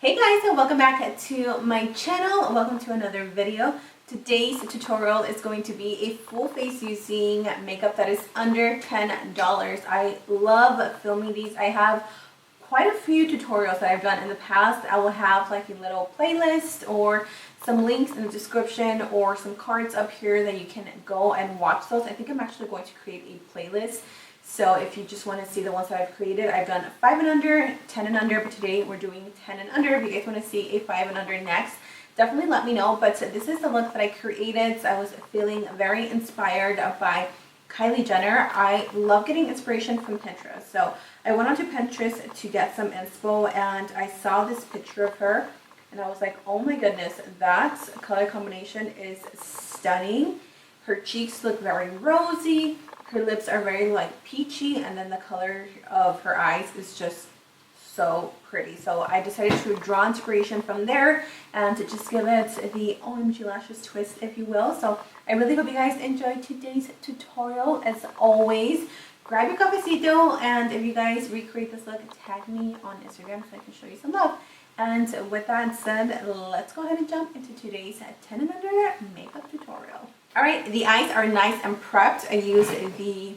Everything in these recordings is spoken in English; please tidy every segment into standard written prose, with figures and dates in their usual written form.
Hey guys, and welcome back to my channel. Welcome to another video. Today's tutorial is going to be a full face using makeup that is under $10. I love filming these. I have quite a few tutorials that I've done in the past. I will have like a little playlist or some links in the description or some cards up here that you can go and watch those. I think I'm actually going to create a playlist. So if you just want to see the ones that I've created, I've done 5 and under, 10 and under, but today we're doing 10 and under. If you guys want to see a 5 and under next, definitely let me know. But this is the look that I created. So I was feeling very inspired by Kylie Jenner. I love getting inspiration from Pinterest. So I went onto Pinterest to get some inspo and I saw this picture of her and I was like, oh my goodness, that color combination is stunning. Her cheeks look very rosy. Her lips are very like peachy, and then the color of her eyes is just so pretty. So I decided to draw inspiration from there and to just give it the OMG lashes twist, if you will. So I really hope you guys enjoyed today's tutorial. As always, grab your cafecito, and if you guys recreate this look, tag me on Instagram so I can show you some love. And with that said, let's go ahead and jump into today's 10 and under makeup tutorial. Alright, the eyes are nice and prepped. I use the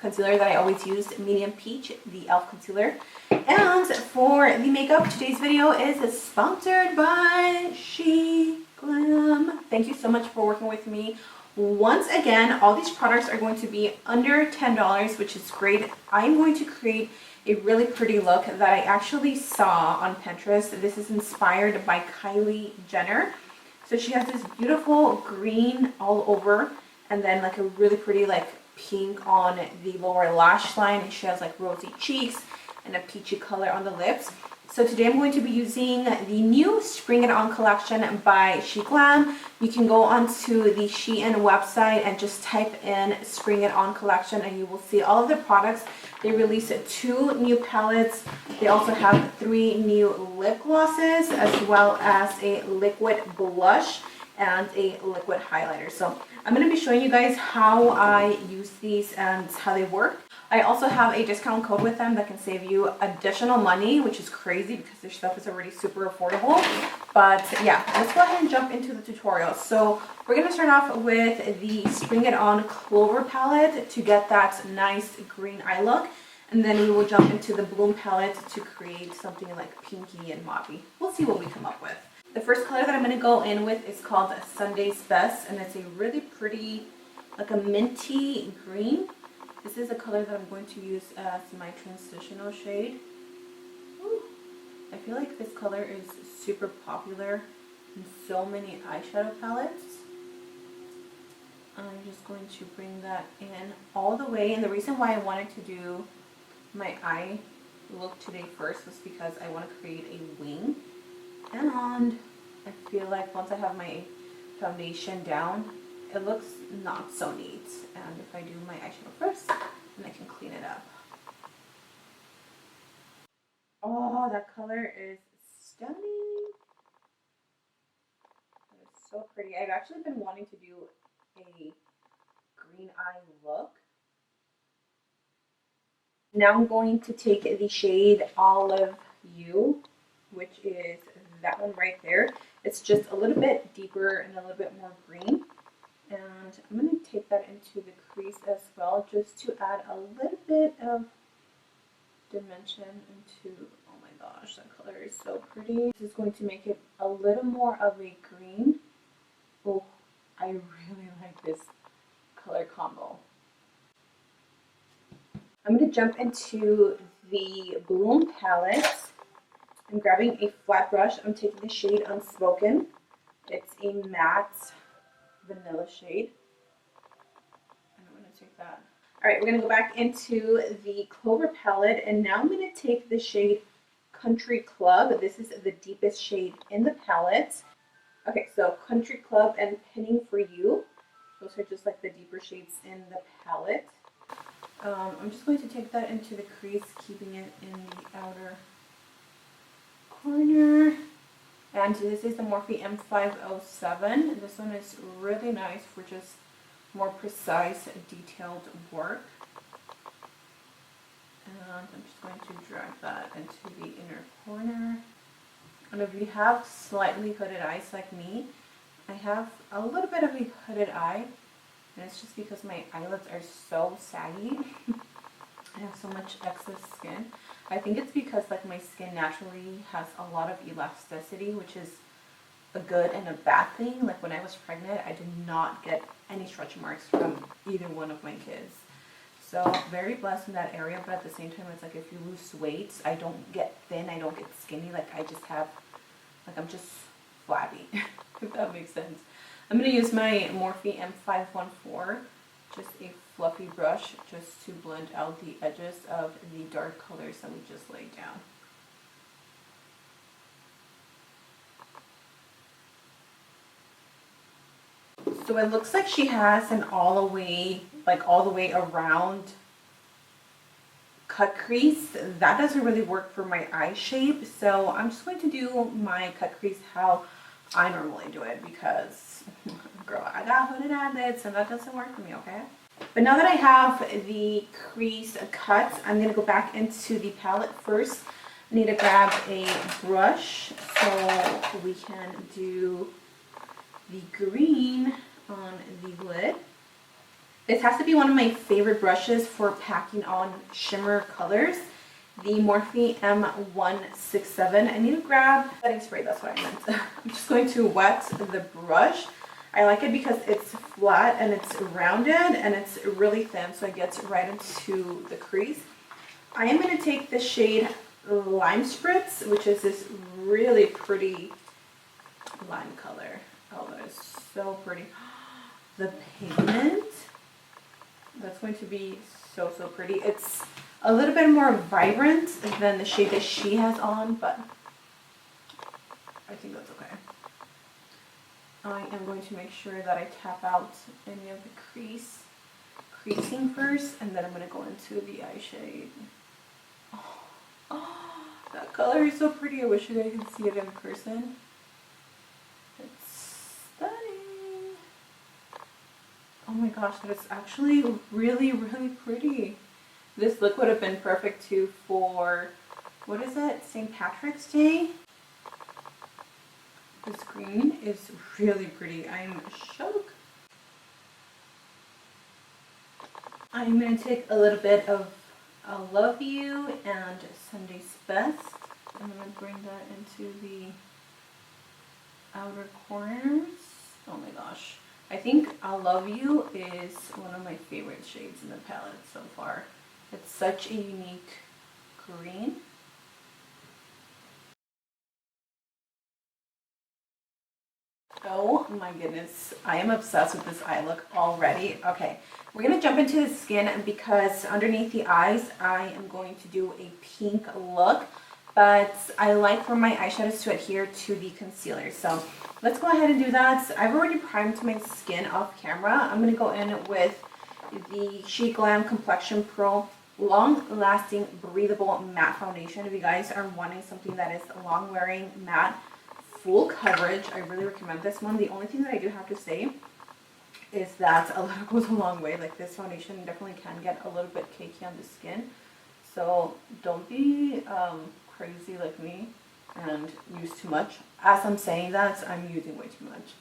concealer that I always use, Medium Peach, the e.l.f. concealer. And for the makeup, today's video is sponsored by SHEGLAM. Thank you so much for working with me. Once again, all these products are going to be under $10, which is great. I'm going to create a really pretty look that I actually saw on Pinterest. This is inspired by Kylie Jenner. So she has this beautiful green all over and then like a really pretty like pink on the lower lash line, and she has like rosy cheeks and a peachy color on the lips. So today I'm going to be using the new Spring It On collection by SHEGLAM. You can go onto the Shein website and just type in Spring It On collection and you will see all of the products. They released 2 new palettes. They also have 3 new lip glosses as well as a liquid blush and a liquid highlighter. So I'm going to be showing you guys how I use these and how they work. I also have a discount code with them that can save you additional money, which is crazy because their stuff is already super affordable. But yeah, let's go ahead and jump into the tutorial. So we're going to start off with the Spring It On Clover palette to get that nice green eye look. And then we will jump into the Bloom palette to create something like pinky and mauvey. We'll see what we come up with. The first color that I'm going to go in with is called Sunday's Best, and it's a really pretty, like a minty green. This is a color that I'm going to use as my transitional shade. Ooh. I feel like this color is super popular in so many eyeshadow palettes. I'm just going to bring that in all the way, and the reason why I wanted to do my eye look today first was because I want to create a wing, and I feel like once I have my foundation down, it looks not so neat. And if I do my eyeshadow first, then I can clean it up. Oh, that color is stunning. That is so pretty. I've actually been wanting to do a green eye look. Now I'm going to take the shade Olive You, which is that one right there. It's just a little bit deeper and a little bit more green. And I'm going to take that into the crease as well, just to add a little bit of dimension into, oh my gosh, that color is so pretty. This is going to make it a little more of a green. Oh, I really like this color combo. I'm going to jump into the Bloom palette. I'm grabbing a flat brush. I'm taking the shade Unspoken. It's a matte vanilla shade. And I'm going to take that. Alright, we're going to go back into the Clover palette. And now I'm going to take the shade Country Club. This is the deepest shade in the palette. Okay, so Country Club and Pinning for You. Those are just like the deeper shades in the palette. I'm just going to take that into the crease, keeping it in the outer corner. And this is the Morphe M507. This one is really nice for just more precise, detailed work. And I'm just going to drag that into the inner corner. And if you have slightly hooded eyes like me, I have a little bit of a hooded eye, and it's just because my eyelids are so saggy. I have so much excess skin. I think it's because like my skin naturally has a lot of elasticity, which is a good and a bad thing. Like when I was pregnant, I did not get any stretch marks from either one of my kids. So very blessed in that area, but at the same time, it's like if you lose weight, I don't get thin, I don't get skinny. Like I just have, like I'm just flabby, if that makes sense. I'm going to use my Morphe M514, just a fluffy brush, just to blend out the edges of the dark colors that we just laid down. So it looks like she has an all the way around cut crease. That doesn't really work for my eye shape, so I'm just going to do my cut crease how I normally do it because, girl, I got hooded eyelids and that doesn't work for me, okay? But now that I have the crease cut, I'm going to go back into the palette first. I need to grab a brush so we can do the green on the lid. This has to be one of my favorite brushes for packing on shimmer colors. The Morphe M167. I need to grab setting spray, that's what I meant. I'm just going to wet the brush. I like it because it's flat and it's rounded and it's really thin, so it gets right into the crease. I am going to take the shade Lime Spritz, which is this really pretty lime color. Oh, that is so pretty. The pigment, that's going to be so pretty. It's a little bit more vibrant than the shade that she has on, but I think that's okay. I am going to make sure that I tap out any of the creasing first, and then I'm going to go into the eye shade. Oh, that color is so pretty. I wish you guys could see it in person. It's stunning. Oh my gosh, that is actually really pretty. This look would have been perfect too for, what is it, St. Patrick's Day? This green is really pretty. I'm shocked. I'm going to take a little bit of I Love You and Sunday's Best. I'm going to bring that into the outer corners. Oh my gosh. I think I Love You is one of my favorite shades in the palette so far. It's such a unique green. Oh my goodness, I am obsessed with this eye look already. Okay, we're going to jump into the skin because underneath the eyes, I am going to do a pink look, but I like for my eyeshadows to adhere to the concealer. So let's go ahead and do that. I've already primed my skin off camera. I'm going to go in with the SHEGLAM Complexion Pro Long-Lasting Breathable Matte Foundation. If you guys are wanting something that is long-wearing, matte, full coverage, I really recommend this one. The only thing that I do have to say is that a little goes a long way. Like this foundation definitely can get a little bit cakey on the skin. So don't be crazy like me and use too much. As I'm saying that, I'm using way too much.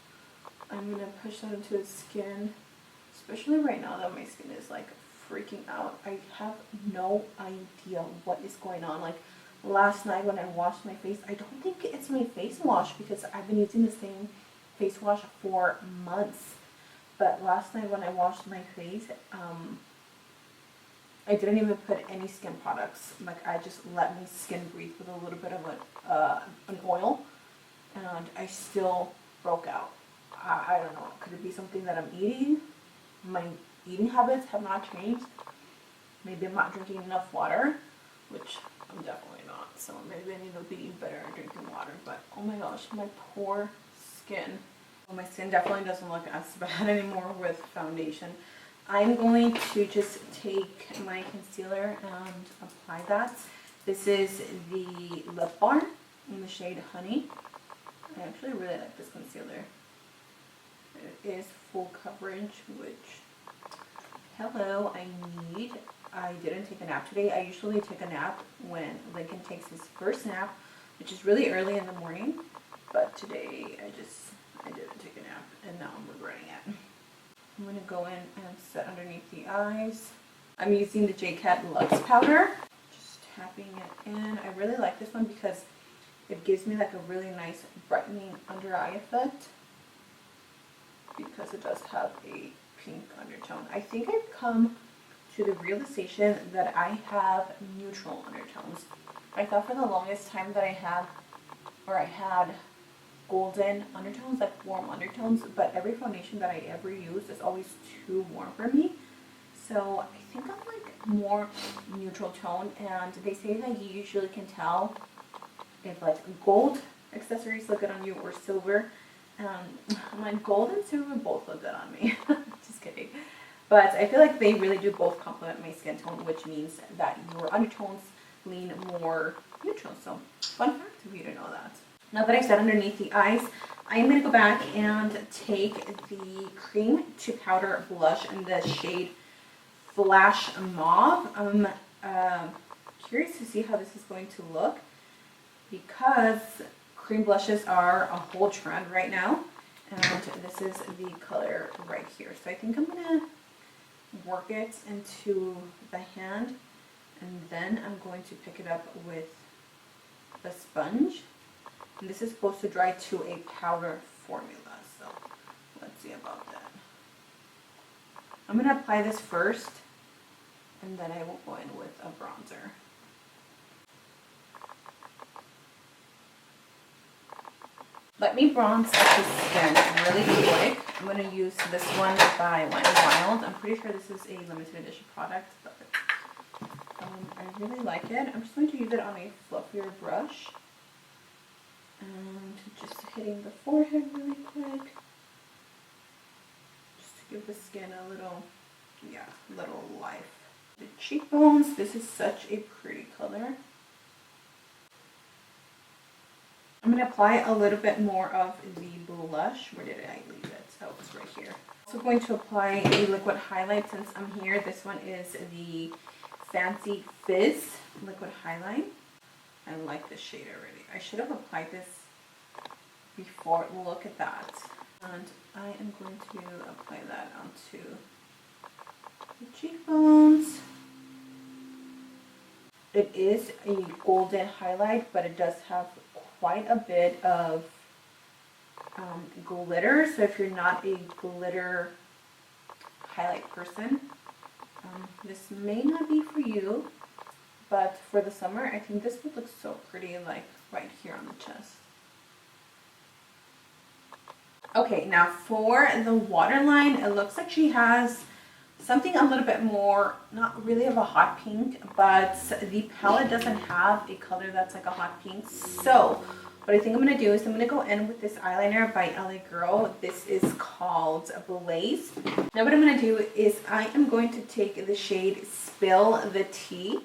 I'm going to push that into the skin, especially right now that my skin is like freaking out. I have no idea what is going on. Like last night when I washed my face, I don't think it's my face wash because I've been using the same face wash for months. But last night when I washed my face, I didn't even put any skin products. Like I just let my skin breathe with a little bit of an oil, and I still broke out. I don't know. Could it be something that I'm eating? My eating habits have not changed. Maybe I'm not drinking enough water, which I'm definitely not. So maybe I need to be better at drinking water. But oh my gosh, my poor skin. Well, my skin definitely doesn't look as bad anymore with foundation. I'm going to just take my concealer and apply that. This is the Lip Bar in the shade Honey. I actually really like this concealer. It is full coverage, which, hello, I didn't take a nap today. I usually take a nap when Lincoln takes his first nap which is really early in the morning. But today I didn't take a nap, and now I'm regretting it. I'm going to go in and set underneath the eyes. I'm using the JCat Luxe powder. Just tapping it in. I really like this one because it gives me like a really nice brightening under eye effect, because it does have a pink undertone. I think I've come to the realization that I have neutral undertones. I thought for the longest time that I had golden undertones, like warm undertones, but every foundation that I ever use is always too warm for me. So I think I'm like more neutral tone, and they say that you usually can tell if like gold accessories look good on you or silver. My gold and silver both look good on me. Just kidding. But I feel like they really do both complement my skin tone, which means that your undertones lean more neutral. So fun fact for you to know that. Now that I've set underneath the eyes, I'm going to go back and take the cream to powder blush in the shade Flash Mauve. I'm curious to see how this is going to look, because cream blushes are a whole trend right now, and this is the color right here. So I think I'm going to work it into the hand, and then I'm going to pick it up with the sponge. And this is supposed to dry to a powder formula, so let's see about that. I'm going to apply this first, and then I will go in with a bronzer. Let me bronze up the skin really quick. I'm going to use this one by Wet n Wild. I'm pretty sure this is a limited edition product, but I really like it. I'm just going to use it on a fluffier brush. And just hitting the forehead really quick. Just to give the skin a little life. The cheekbones, this is such a pretty color. I'm going to apply a little bit more of the blush. Where did I leave it? Oh, it's right here. Also going to apply a liquid highlight since I'm here. This one is the Fancy Fizz liquid highlight. I like this shade already. I should have applied this before. Look at that. And I am going to apply that onto the cheekbones. It is a golden highlight, but it does have quite a bit of glitter. So if you're not a glitter highlight person, this may not be for you. But for the summer, I think this would look so pretty, like right here on the chest. Okay, now for the waterline, it looks like she has something a little bit more, not really of a hot pink, but the palette doesn't have a color that's like a hot pink. So what I think I'm going to do is I'm going to go in with this eyeliner by LA Girl. This is called Blaze. Now what I'm going to do is I am going to take the shade Spill the Tea,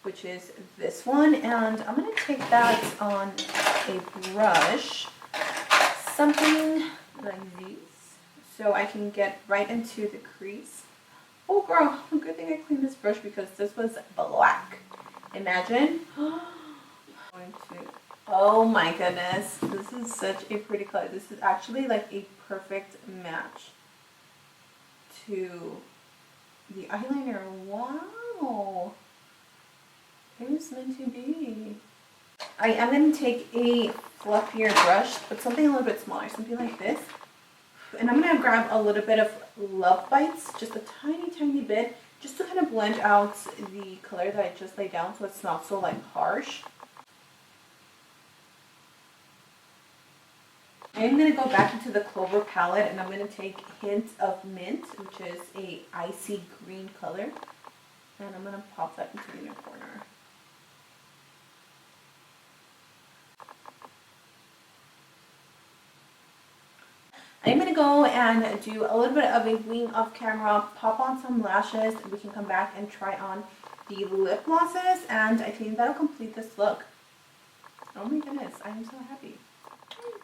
which is this one, and I'm going to take that on a brush, something like this, so I can get right into the crease. Oh girl, good thing I cleaned this brush because this was black. Imagine. Oh my goodness, this is such a pretty color. This is actually like a perfect match to the eyeliner. Wow. It was meant to be. I am going to take a fluffier brush, but something a little bit smaller, something like this. And I'm going to grab a little bit of Love Bites, just a tiny bit, just to kind of blend out the color that I just laid down so it's not so like harsh. I'm going to go back into the Clover palette, and I'm going to take Hint of Mint, which is a icy green color. And I'm going to pop that into the inner corner. I'm going to go and do a little bit of a wing off camera, pop on some lashes, and we can come back and try on the lip glosses, and I think that'll complete this look. Oh my goodness, I'm so happy.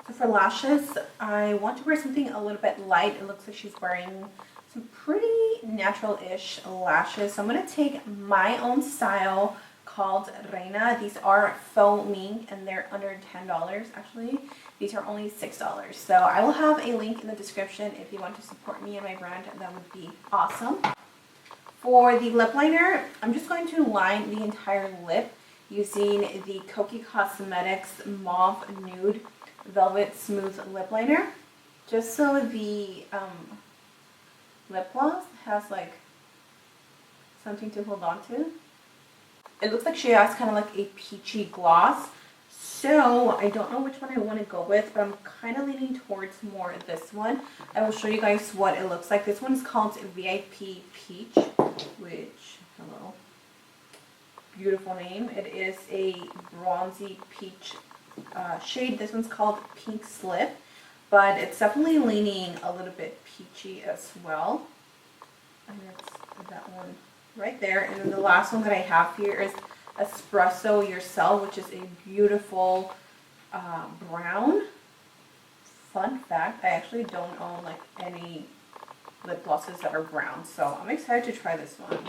So for lashes, I want to wear something a little bit light. It looks like she's wearing some pretty natural-ish lashes. So I'm going to take my own style called Reina. These are faux mink and they're under $10 actually. These are only $6. So I will have a link in the description if you want to support me and my brand. That would be awesome. For the lip liner, I'm just going to line the entire lip using the Kokie Cosmetics Mauve Nude Velvet Smooth Lip Liner. Just so the lip gloss has like something to hold on to. It looks like she has kind of like a peachy gloss. So I don't know which one I want to go with, but I'm kind of leaning towards more this one. I will show you guys what it looks like. This one is called VIP Peach, which, hello, beautiful name. It is a bronzy peach shade. This one's called Pink Slip, but it's definitely leaning a little bit peachy as well. And it's that one right there. And then the last one that I have here is Espresso Yourself, which is a beautiful brown. Fun fact, I actually don't own like any lip glosses that are brown, so I'm excited to try this one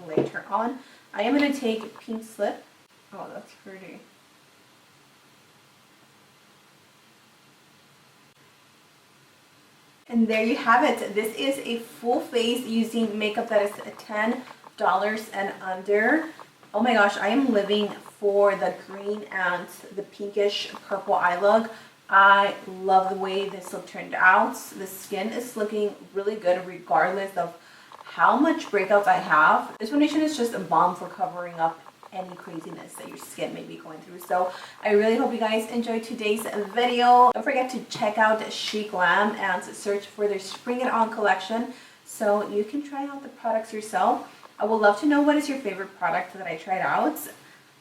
later on. I am going to take Pink Slip. Oh, that's pretty. And there you have it. This is a full face using makeup that is $10 and under. Oh my gosh, I am living for the green and the pinkish purple eye look. I love the way this look turned out. The skin is looking really good regardless of how much breakouts I have. This foundation is just a bomb for covering up any craziness that your skin may be going through. So I really hope you guys enjoyed today's video. Don't forget to check out SHEGLAM and search for their Spring It On collection so you can try out the products yourself. I would love to know what is your favorite product that I tried out.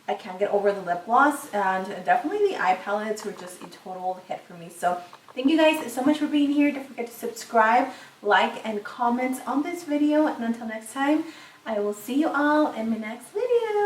I can't get over the lip gloss, and definitely the eye palettes were just a total hit for me. So thank you guys so much for being here. Don't forget to subscribe, like, and comment on this video. And until next time, I will see you all in my next video.